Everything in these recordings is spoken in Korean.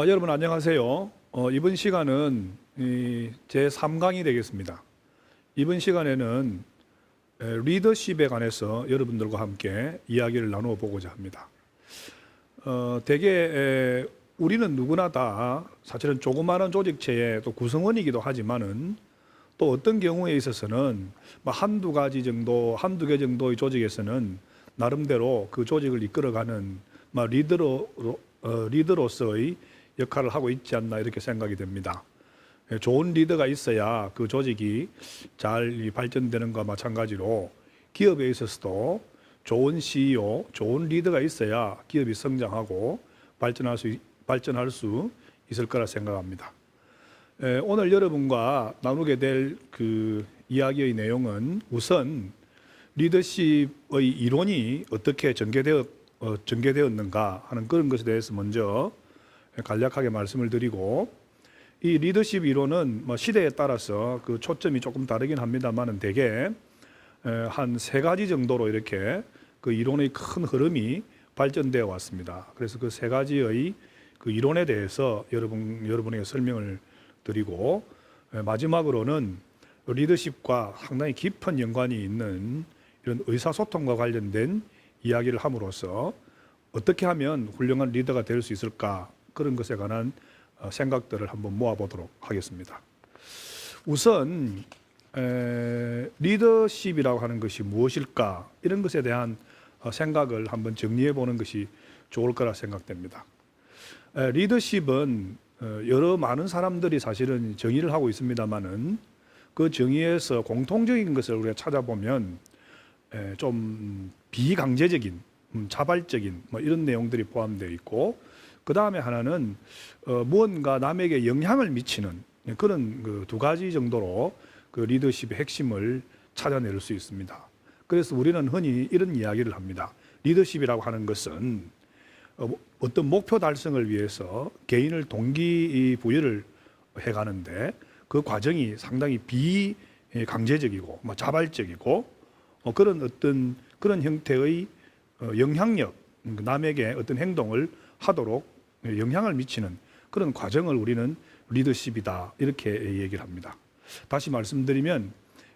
여러분 안녕하세요. 이번 시간은 제 3강이 되겠습니다. 이번 시간에는 리더십에 관해서 여러분들과 함께 이야기를 나누어 보고자 합니다. 대개 우리는 누구나 다 사실은 조그마한 조직체의 또 구성원이기도 하지만은 또 어떤 경우에 있어서는 한두 개 정도의 조직에서는 나름대로 그 조직을 이끌어가는 리더로서의 역할을 하고 있지 않나 이렇게 생각이 됩니다. 좋은 리더가 있어야 그 조직이 잘 발전되는 것과 마찬가지로 기업에 있어서도 좋은 CEO, 좋은 리더가 있어야 기업이 성장하고 발전할 수 있을 거라 생각합니다. 오늘 여러분과 나누게 될 그 이야기의 내용은 우선 리더십의 이론이 어떻게 전개되었는가 하는 그런 것에 대해서 먼저 간략하게 말씀을 드리고, 이 리더십 이론은 시대에 따라서 그 초점이 조금 다르긴 합니다만은 대개 한 3가지 정도로 이렇게 그 이론의 큰 흐름이 발전되어 왔습니다. 그래서 그 3가지의 그 이론에 대해서 여러분에게 설명을 드리고, 마지막으로는 리더십과 상당히 깊은 연관이 있는 이런 의사소통과 관련된 이야기를 함으로써 어떻게 하면 훌륭한 리더가 될 수 있을까, 그런 것에 관한 생각들을 한번 모아보도록 하겠습니다. 우선 리더십이라고 하는 것이 무엇일까, 이런 것에 대한 생각을 한번 정리해 보는 것이 좋을 거라 생각됩니다. 리더십은 많은 사람들이 사실은 정의를 하고 있습니다만은 그 정의에서 공통적인 것을 우리가 찾아보면 좀 비강제적인, 자발적인 이런 내용들이 포함되어 있고, 그 다음에 하나는 무언가 남에게 영향을 미치는 그런 그 2가지 정도로 그 리더십의 핵심을 찾아낼 수 있습니다. 그래서 우리는 흔히 이런 이야기를 합니다. 리더십이라고 하는 것은 어떤 목표 달성을 위해서 개인을 동기부여를 해가는데 그 과정이 상당히 비강제적이고 자발적이고 그런 형태의 영향력, 남에게 어떤 행동을 하도록 영향을 미치는 그런 과정을 우리는 리더십이다, 이렇게 얘기를 합니다. 다시 말씀드리면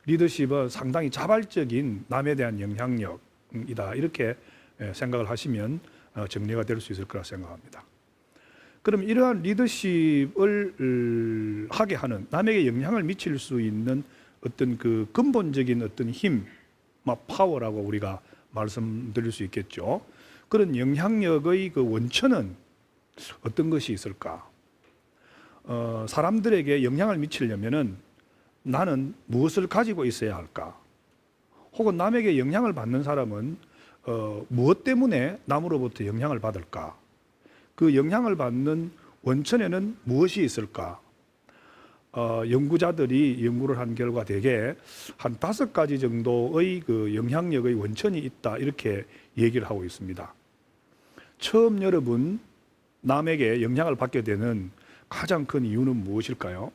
리더십은 상당히 자발적인 남에 대한 영향력이다, 이렇게 생각을 하시면 정리가 될 수 있을 거라 생각합니다. 그럼 이러한 리더십을 하게 하는, 남에게 영향을 미칠 수 있는 어떤 그 근본적인 어떤 힘, 파워라고 우리가 말씀드릴 수 있겠죠. 그런 영향력의 그 원천은 어떤 것이 있을까? 사람들에게 영향을 미치려면은 나는 무엇을 가지고 있어야 할까? 혹은 남에게 영향을 받는 사람은 무엇 때문에 남으로부터 영향을 받을까? 그 영향을 받는 원천에는 무엇이 있을까? 연구자들이 연구를 한 결과 대개 한 5가지 정도의 그 영향력의 원천이 있다, 이렇게 얘기를 하고 있습니다. 처음 여러분 남에게 영향을 받게 되는 가장 큰 이유는 무엇일까요?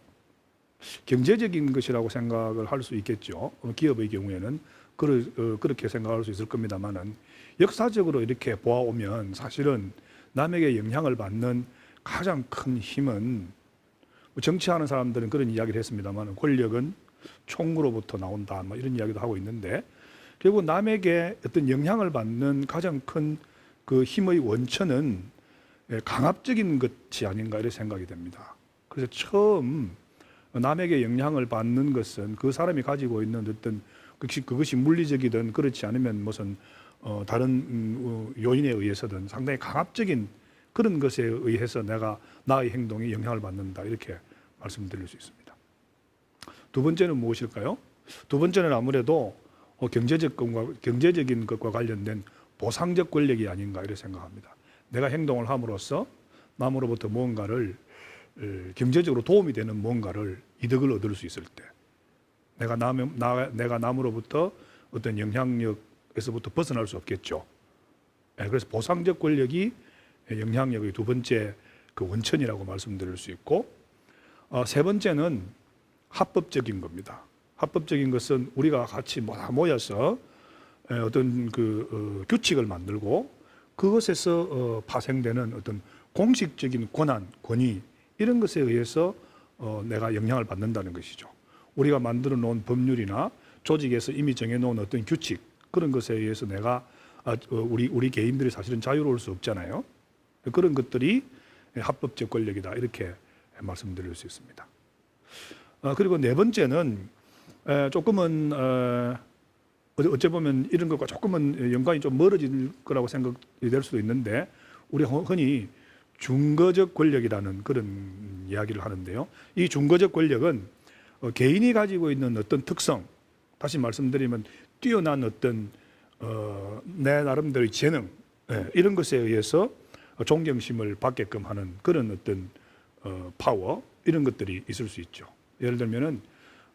경제적인 것이라고 생각을 할 수 있겠죠. 기업의 경우에는 그렇게 생각할 수 있을 겁니다만은, 역사적으로 이렇게 보아오면 사실은 남에게 영향을 받는 가장 큰 힘은, 정치하는 사람들은 그런 이야기를 했습니다만 권력은 총으로부터 나온다, 이런 이야기도 하고 있는데, 결국 남에게 어떤 영향을 받는 가장 큰 그 힘의 원천은 강압적인 것이 아닌가, 이런 생각이 됩니다. 그래서 처음 남에게 영향을 받는 것은 그 사람이 가지고 있는 어떤 그것이 물리적이든 그렇지 않으면 무슨 다른 요인에 의해서든 상당히 강압적인 그런 것에 의해서 나의 행동이 영향을 받는다, 이렇게 말씀드릴 수 있습니다. 2번째는 무엇일까요? 2번째는 아무래도 경제적인 것과 관련된 보상적 권력이 아닌가, 이렇게 생각합니다. 내가 행동을 함으로써 남으로부터 무언가를, 경제적으로 도움이 되는 무언가를, 이득을 얻을 수 있을 때 내가 남으로부터 어떤 영향력에서부터 벗어날 수 없겠죠. 그래서 보상적 권력이 영향력의 2번째 그 원천이라고 말씀드릴 수 있고, 3번째는 합법적인 겁니다. 합법적인 것은 우리가 같이 모여서 어떤 규칙을 만들고 그것에서 파생되는 어떤 공식적인 권한, 권위 이런 것에 의해서 내가 영향을 받는다는 것이죠. 우리가 만들어 놓은 법률이나 조직에서 이미 정해 놓은 어떤 규칙 그런 것에 의해서 내가 우리 개인들이 사실은 자유로울 수 없잖아요. 그런 것들이 합법적 권력이다 이렇게 말씀드릴 수 있습니다. 그리고 네 번째는 조금은 어째 보면 이런 것과 조금은 연관이 좀 멀어질 거라고 생각이 될 수도 있는데 우리 흔히 중거적 권력이라는 그런 이야기를 하는데요. 이 중거적 권력은 개인이 가지고 있는 어떤 특성, 다시 말씀드리면 뛰어난 어떤 내 나름대로의 재능 이런 것에 의해서 존경심을 받게끔 하는 그런 어떤 파워 이런 것들이 있을 수 있죠. 예를 들면은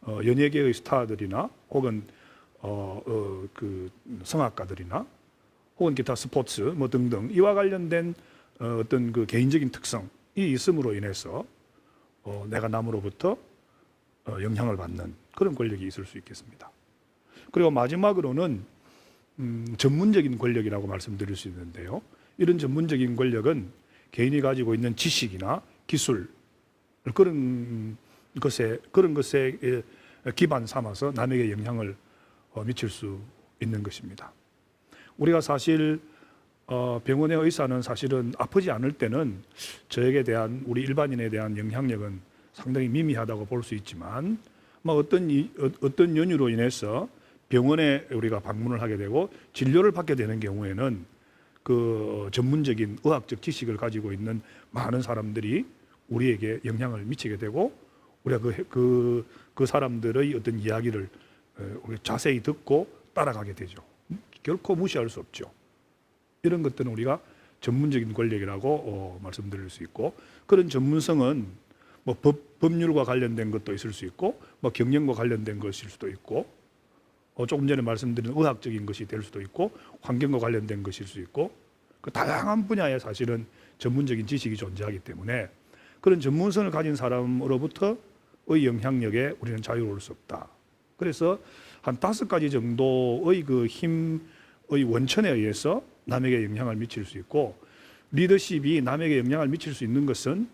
연예계의 스타들이나 혹은 그 성악가들이나 혹은 기타 스포츠 뭐 등등 이와 관련된 어떤 그 개인적인 특성이 있음으로 인해서 내가 남으로부터 영향을 받는 그런 권력이 있을 수 있겠습니다. 그리고 마지막으로는 전문적인 권력이라고 말씀드릴 수 있는데요. 이런 전문적인 권력은 개인이 가지고 있는 지식이나 기술 그런 것에 기반 삼아서 남에게 영향을 미칠 수 있는 것입니다. 우리가 사실 병원의 의사는 사실은 아프지 않을 때는 저에게 대한 우리 일반인에 대한 영향력은 상당히 미미하다고 볼 수 있지만 어떤 연유로 인해서 병원에 우리가 방문을 하게 되고 진료를 받게 되는 경우에는 그 전문적인 의학적 지식을 가지고 있는 많은 사람들이 우리에게 영향을 미치게 되고 우리가 그 사람들의 어떤 이야기를 우리 자세히 듣고 따라가게 되죠. 결코 무시할 수 없죠. 이런 것들은 우리가 전문적인 권력이라고 말씀드릴 수 있고 그런 전문성은 뭐 법률과 관련된 것도 있을 수 있고 뭐 경영과 관련된 것일 수도 있고 조금 전에 말씀드린 의학적인 것이 될 수도 있고 환경과 관련된 것일 수 있고 그 다양한 분야에 사실은 전문적인 지식이 존재하기 때문에 그런 전문성을 가진 사람으로부터의 영향력에 우리는 자유로울 수 없다. 그래서 한 5가지 정도의 그 힘의 원천에 의해서 남에게 영향을 미칠 수 있고 리더십이 남에게 영향을 미칠 수 있는 것은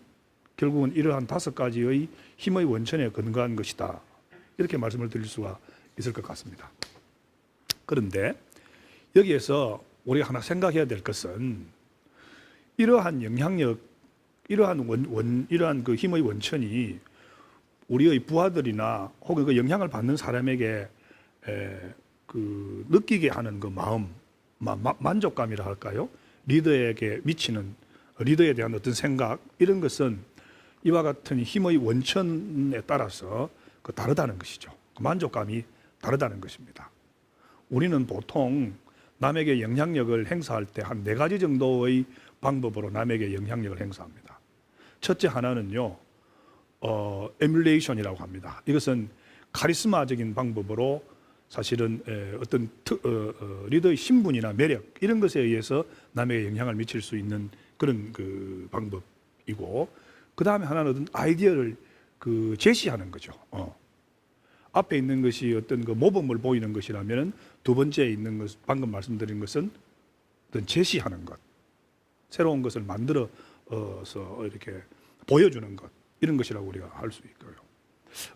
결국은 이러한 5가지의 힘의 원천에 근거한 것이다. 이렇게 말씀을 드릴 수가 있을 것 같습니다. 그런데 여기에서 우리가 하나 생각해야 될 것은 이러한 영향력, 이러한 그 힘의 원천이 우리의 부하들이나 혹은 그 영향을 받는 사람에게 그 느끼게 하는 그 마음, 만족감이라 할까요? 리더에게 미치는 리더에 대한 어떤 생각 이런 것은 이와 같은 힘의 원천에 따라서 다르다는 것이죠. 만족감이 다르다는 것입니다. 우리는 보통 남에게 영향력을 행사할 때 한 4가지 정도의 방법으로 남에게 영향력을 행사합니다. 첫째 하나는요, 에뮬레이션이라고 합니다. 이것은 카리스마적인 방법으로 사실은 어떤 리더의 신분이나 매력 이런 것에 의해서 남에게 영향을 미칠 수 있는 그런 그 방법이고, 그 다음에 하나는 어떤 아이디어를 제시하는 거죠. 앞에 있는 것이 어떤 그 모범을 보이는 것이라면 두 번째에 있는 것, 방금 말씀드린 것은 어떤 제시하는 것, 새로운 것을 만들어서 이렇게 보여주는 것 이런 것이라고 우리가 할 수 있고요.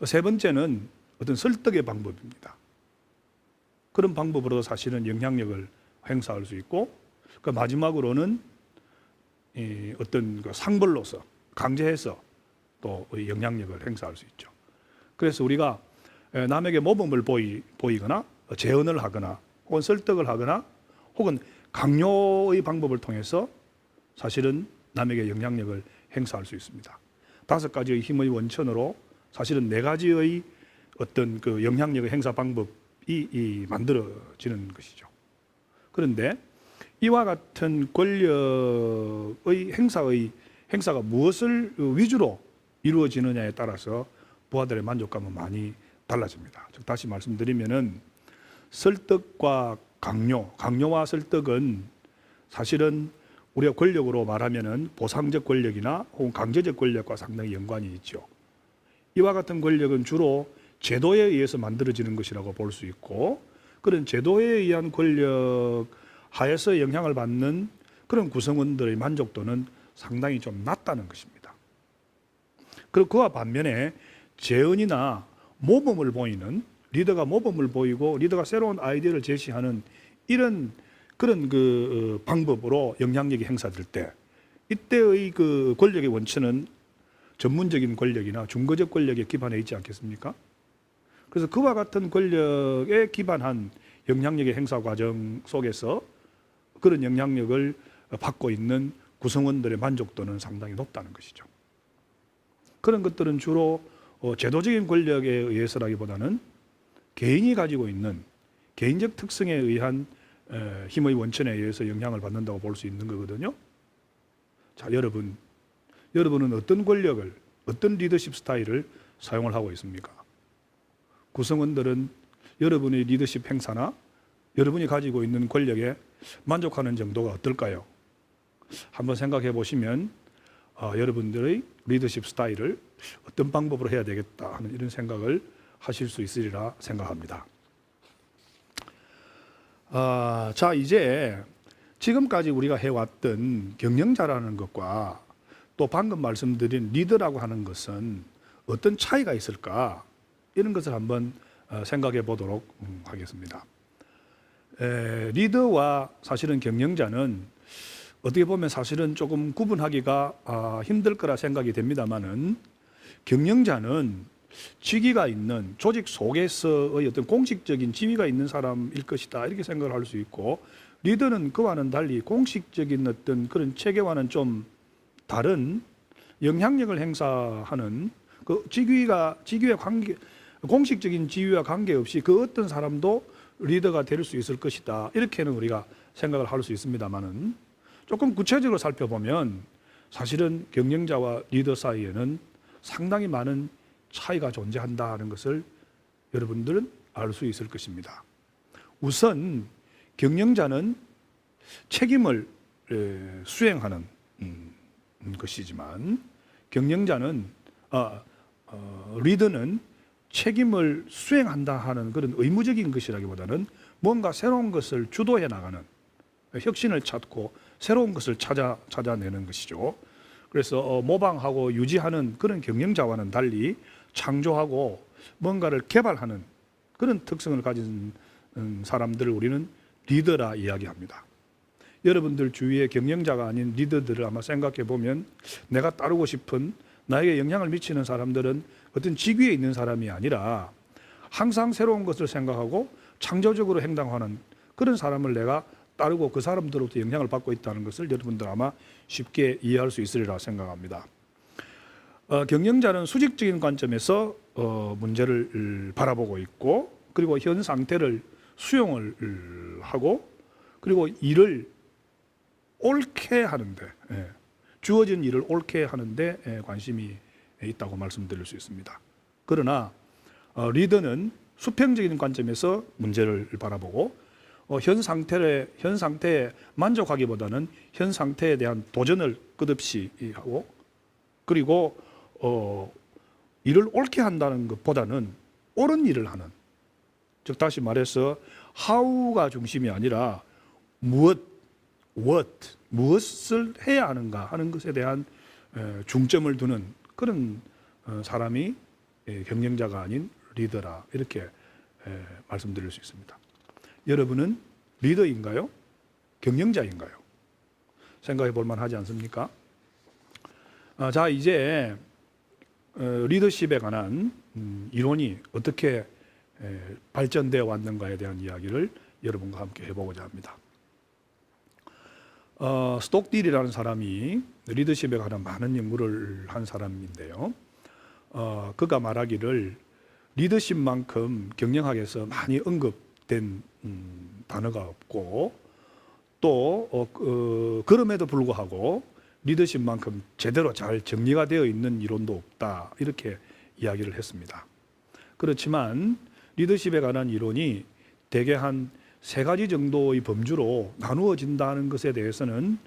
세 번째는 어떤 설득의 방법입니다. 그런 방법으로 사실은 영향력을 행사할 수 있고, 그 마지막으로는 어떤 그 상벌로서 강제해서 또 영향력을 행사할 수 있죠. 그래서 우리가 남에게 모범을 보이거나 제언을 하거나 혹은 설득을 하거나 혹은 강요의 방법을 통해서 사실은 남에게 영향력을 행사할 수 있습니다. 5가지의 힘의 원천으로 사실은 4가지의 어떤 그 영향력의 행사 방법이 만들어지는 것이죠. 그런데 이와 같은 권력의 행사가 무엇을 위주로 이루어지느냐에 따라서 부하들의 만족감은 많이 달라집니다. 즉 다시 말씀드리면은 설득과 강요와 설득은 사실은 우리가 권력으로 말하면은 보상적 권력이나 혹은 강제적 권력과 상당히 연관이 있죠. 이와 같은 권력은 주로 제도에 의해서 만들어지는 것이라고 볼 수 있고, 그런 제도에 의한 권력 하에서 영향을 받는 그런 구성원들의 만족도는 상당히 좀 낮다는 것입니다. 그리고 그와 반면에 재언이나 모범을 보이는 리더가 모범을 보이고 리더가 새로운 아이디어를 제시하는 이런 그런 그 방법으로 영향력이 행사될 때 이때의 그 권력의 원천은 전문적인 권력이나 중거적 권력에 기반해 있지 않겠습니까? 그래서 그와 같은 권력에 기반한 영향력의 행사 과정 속에서 그런 영향력을 받고 있는 구성원들의 만족도는 상당히 높다는 것이죠. 그런 것들은 주로 제도적인 권력에 의해서라기보다는 개인이 가지고 있는 개인적 특성에 의한 힘의 원천에 의해서 영향을 받는다고 볼 수 있는 거거든요. 자, 여러분은 어떤 권력을, 어떤 리더십 스타일을 사용을 하고 있습니까? 구성원들은 여러분의 리더십 행사나 여러분이 가지고 있는 권력에 만족하는 정도가 어떨까요? 한번 생각해 보시면 여러분들의 리더십 스타일을 어떤 방법으로 해야 되겠다 하는 이런 생각을 하실 수 있으리라 생각합니다. 자, 이제 지금까지 우리가 해왔던 경영자라는 것과 또 방금 말씀드린 리더라고 하는 것은 어떤 차이가 있을까? 이런 것을 한번 생각해 보도록 하겠습니다. 리더와 사실은 경영자는 어떻게 보면 사실은 조금 구분하기가 힘들 거라 생각이 됩니다만은 경영자는 직위가 있는 조직 속에서의 어떤 공식적인 지위가 있는 사람일 것이다 이렇게 생각을 할 수 있고 리더는 그와는 달리 공식적인 어떤 그런 체계와는 좀 다른 영향력을 행사하는 그 지위의 관계 공식적인 지위와 관계없이 그 어떤 사람도 리더가 될 수 있을 것이다 이렇게는 우리가 생각을 할 수 있습니다만은 조금 구체적으로 살펴보면 사실은 경영자와 리더 사이에는 상당히 많은 차이가 존재한다는 것을 여러분들은 알 수 있을 것입니다. 우선 경영자는 책임을 수행하는 것이지만 경영자는 리더는 책임을 수행한다 하는 그런 의무적인 것이라기보다는 뭔가 새로운 것을 주도해 나가는 혁신을 찾고 새로운 것을 찾아내는 것이죠. 그래서 모방하고 유지하는 그런 경영자와는 달리 창조하고 뭔가를 개발하는 그런 특성을 가진 사람들을 우리는 리더라 이야기합니다. 여러분들 주위에 경영자가 아닌 리더들을 아마 생각해 보면 내가 따르고 싶은 나에게 영향을 미치는 사람들은 어떤 직위에 있는 사람이 아니라 항상 새로운 것을 생각하고 창조적으로 행동하는 그런 사람을 내가 따르고 그 사람들로부터 영향을 받고 있다는 것을 여러분들 아마 쉽게 이해할 수 있으리라 생각합니다. 경영자는 수직적인 관점에서 문제를 바라보고 있고 그리고 현 상태를 수용을 하고 그리고 일을 옳게 하는데 주어진 일을 옳게 하는데 관심이 있다고 말씀드릴 수 있습니다. 그러나 리더는 수평적인 관점에서 문제를 바라보고 현 상태에 만족하기보다는 현 상태에 대한 도전을 끝없이 하고 그리고 일을 옳게 한다는 것보다는 옳은 일을 하는 즉 다시 말해서 how가 중심이 아니라 무엇을 해야 하는가 하는 것에 대한 중점을 두는 그런 사람이 경영자가 아닌 리더라 이렇게 말씀드릴 수 있습니다. 여러분은 리더인가요? 경영자인가요? 생각해 볼 만하지 않습니까? 자, 이제 리더십에 관한 이론이 어떻게 발전되어 왔는가에 대한 이야기를 여러분과 함께 해보고자 합니다. 스톡딜이라는 사람이 리더십에 관한 많은 연구를 한 사람인데요. 그가 말하기를 리더십만큼 경영학에서 많이 언급된 단어가 없고 또 그럼에도 불구하고 리더십만큼 제대로 잘 정리가 되어 있는 이론도 없다 이렇게 이야기를 했습니다. 그렇지만 리더십에 관한 이론이 대개 한 3가지 정도의 범주로 나누어진다는 것에 대해서는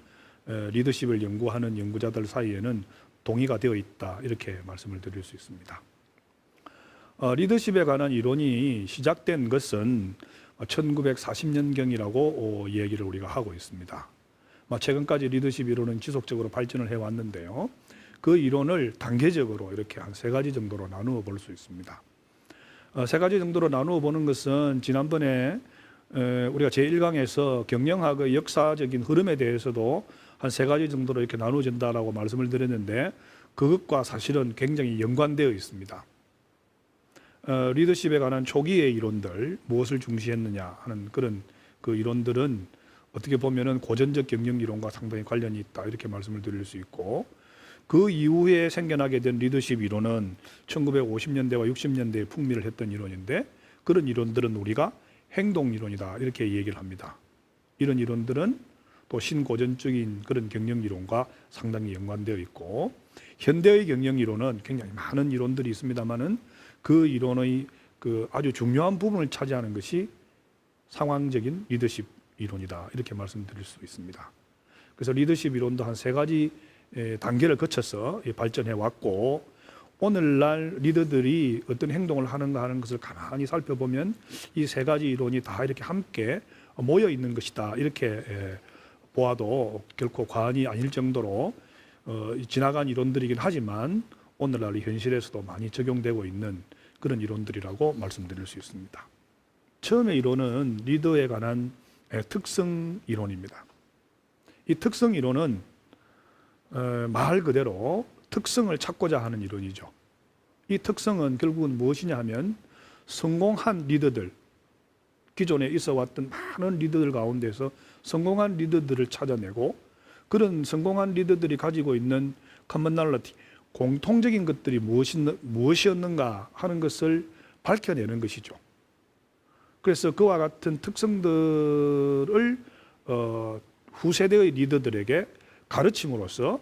리더십을 연구하는 연구자들 사이에는 동의가 되어 있다 이렇게 말씀을 드릴 수 있습니다. 리더십에 관한 이론이 시작된 것은 1940년경이라고 얘기를 우리가 하고 있습니다. 최근까지 리더십 이론은 지속적으로 발전을 해왔는데요. 그 이론을 단계적으로 이렇게 한 3가지 정도로 나누어 볼 수 있습니다. 3가지 정도로 나누어 보는 것은 지난번에 우리가 제1강에서 경영학의 역사적인 흐름에 대해서도 한 3가지 정도로 이렇게 나누어진다라고 말씀을 드렸는데 그것과 사실은 굉장히 연관되어 있습니다. 리더십에 관한 초기의 이론들, 무엇을 중시했느냐 하는 그런 그 이론들은 어떻게 보면은 고전적 경영 이론과 상당히 관련이 있다 이렇게 말씀을 드릴 수 있고 그 이후에 생겨나게 된 리더십 이론은 1950년대와 60년대에 풍미를 했던 이론인데 그런 이론들은 우리가 행동 이론이다 이렇게 얘기를 합니다. 이런 이론들은 또 신고전적인 그런 경영 이론과 상당히 연관되어 있고 현대의 경영 이론은 굉장히 많은 이론들이 있습니다만은 그 이론의 그 아주 중요한 부분을 차지하는 것이 상황적인 리더십 이론이다 이렇게 말씀드릴 수 있습니다. 그래서 리더십 이론도 한 3가지 단계를 거쳐서 발전해 왔고 오늘날 리더들이 어떤 행동을 하는가 하는 것을 가만히 살펴보면 이 3가지 이론이 다 이렇게 함께 모여 있는 것이다 이렇게 보아도 결코 과언이 아닐 정도로 지나간 이론들이긴 하지만 오늘날 현실에서도 많이 적용되고 있는 그런 이론들이라고 말씀드릴 수 있습니다. 처음의 이론은 리더에 관한 특성 이론입니다. 이 특성 이론은 말 그대로 특성을 찾고자 하는 이론이죠. 이 특성은 결국은 무엇이냐 하면 성공한 리더들, 기존에 있어 왔던 많은 리더들 가운데서 성공한 리더들을 찾아내고 그런 성공한 리더들이 가지고 있는 커먼널리티, 공통적인 것들이 무엇이었는가 하는 것을 밝혀내는 것이죠. 그래서 그와 같은 특성들을 후세대의 리더들에게 가르침으로써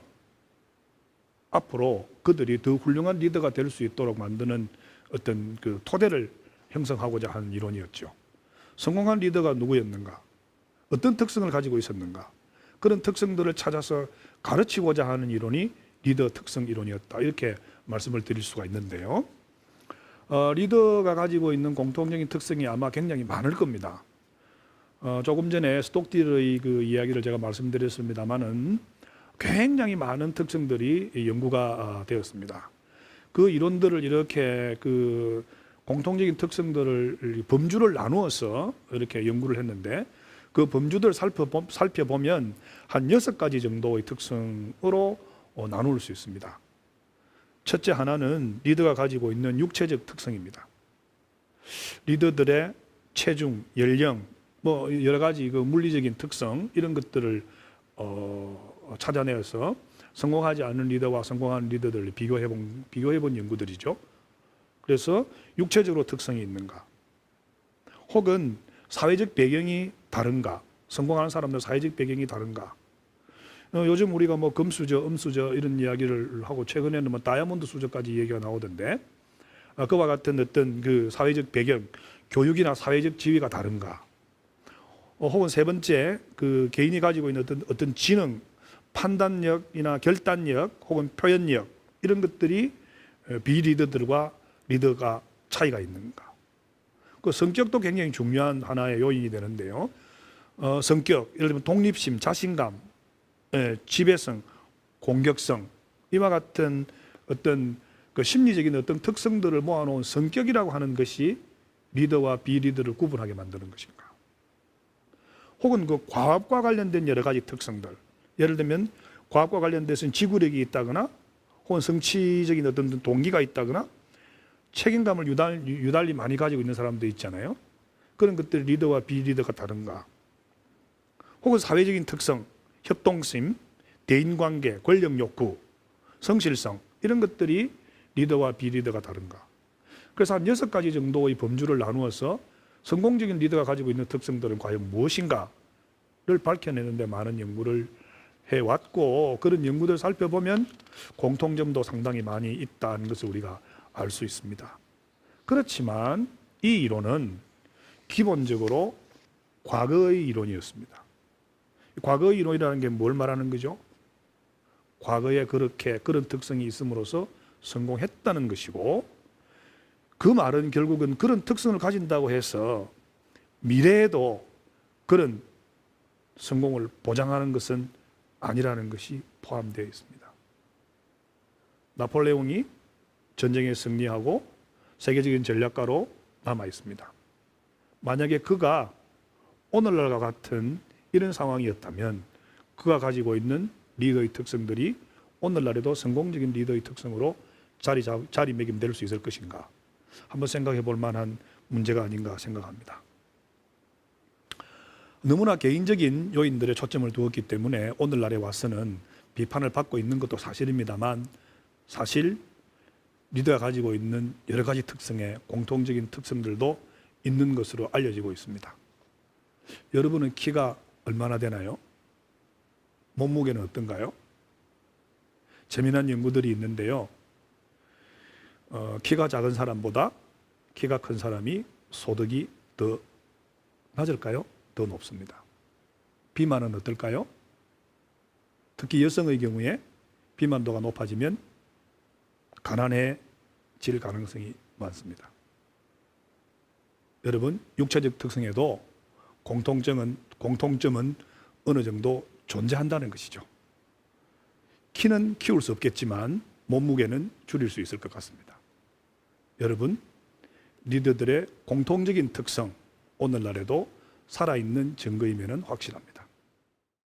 앞으로 그들이 더 훌륭한 리더가 될 수 있도록 만드는 어떤 그 토대를 형성하고자 하는 이론이었죠. 성공한 리더가 누구였는가? 어떤 특성을 가지고 있었는가? 그런 특성들을 찾아서 가르치고자 하는 이론이 리더 특성 이론이었다. 이렇게 말씀을 드릴 수가 있는데요. 리더가 가지고 있는 공통적인 특성이 아마 굉장히 많을 겁니다. 조금 전에 스톡딜의 그 이야기를 제가 말씀드렸습니다만은 굉장히 많은 특성들이 연구가 되었습니다. 그 이론들을 이렇게 그 공통적인 특성들을 범주를 나누어서 이렇게 연구를 했는데 그 범주들을 살펴보면 한 6가지 정도의 특성으로 나눌 수 있습니다. 첫째 하나는 리더가 가지고 있는 육체적 특성입니다. 리더들의 체중, 연령, 뭐 여러 가지 그 물리적인 특성 이런 것들을 찾아내서 성공하지 않은 리더와 성공한 리더들을 비교해본 연구들이죠. 그래서 육체적으로 특성이 있는가, 혹은 사회적 배경이 다른가, 성공하는 사람들 사회적 배경이 다른가. 요즘 우리가 뭐 금수저, 음수저 이런 이야기를 하고 최근에는 뭐 다이아몬드 수저까지 얘기가 나오던데 그와 같은 어떤 그 사회적 배경, 교육이나 사회적 지위가 다른가. 혹은 세 번째 그 개인이 가지고 있는 어떤 지능, 판단력이나 결단력 혹은 표현력 이런 것들이 비리더들과 리더가 차이가 있는가. 그 성격도 굉장히 중요한 하나의 요인이 되는데요. 성격, 예를 들면 독립심, 자신감, 지배성, 공격성 이와 같은 어떤 그 심리적인 어떤 특성들을 모아놓은 성격이라고 하는 것이 리더와 비리더를 구분하게 만드는 것인가. 혹은 그 과업과 관련된 여러 가지 특성들, 예를 들면 과업과 관련돼서는 지구력이 있다거나 혹은 성취적인 어떤 동기가 있다거나 책임감을 유달리 많이 가지고 있는 사람도 있잖아요. 그런 것들 리더와 비리더가 다른가. 혹은 사회적인 특성, 협동심, 대인관계, 권력욕구, 성실성 이런 것들이 리더와 비리더가 다른가. 그래서 한 6가지 정도의 범주를 나누어서 성공적인 리더가 가지고 있는 특성들은 과연 무엇인가를 밝혀내는 데 많은 연구를 해왔고 그런 연구들을 살펴보면 공통점도 상당히 많이 있다는 것을 우리가 알 수 있습니다. 그렇지만 이 이론은 기본적으로 과거의 이론이었습니다. 과거의 이론이라는 게 뭘 말하는 거죠? 과거에 그런 특성이 있음으로써 성공했다는 것이고 그 말은 결국은 그런 특성을 가진다고 해서 미래에도 그런 성공을 보장하는 것은 아니라는 것이 포함되어 있습니다. 나폴레옹이 전쟁에 승리하고 세계적인 전략가로 남아 있습니다. 만약에 그가 오늘날과 같은 이런 상황이었다면 그가 가지고 있는 리더의 특성들이 오늘날에도 성공적인 리더의 특성으로 자리매김될 수 있을 것인가? 한번 생각해 볼 만한 문제가 아닌가 생각합니다. 너무나 개인적인 요인들에 초점을 두었기 때문에 오늘날에 와서는 비판을 받고 있는 것도 사실입니다만 사실 리더가 가지고 있는 여러 가지 특성의 공통적인 특성들도 있는 것으로 알려지고 있습니다. 여러분은 키가 얼마나 되나요? 몸무게는 어떤가요? 재미난 연구들이 있는데요. 키가 작은 사람보다 키가 큰 사람이 소득이 더 낮을까요? 더 높습니다. 비만은 어떨까요? 특히 여성의 경우에 비만도가 높아지면 가난해질 가능성이 많습니다. 여러분, 육체적 특성에도 공통점은 어느 정도 존재한다는 것이죠. 키는 키울 수 없겠지만 몸무게는 줄일 수 있을 것 같습니다. 여러분, 리더들의 공통적인 특성, 오늘날에도 살아있는 증거이면 확실합니다.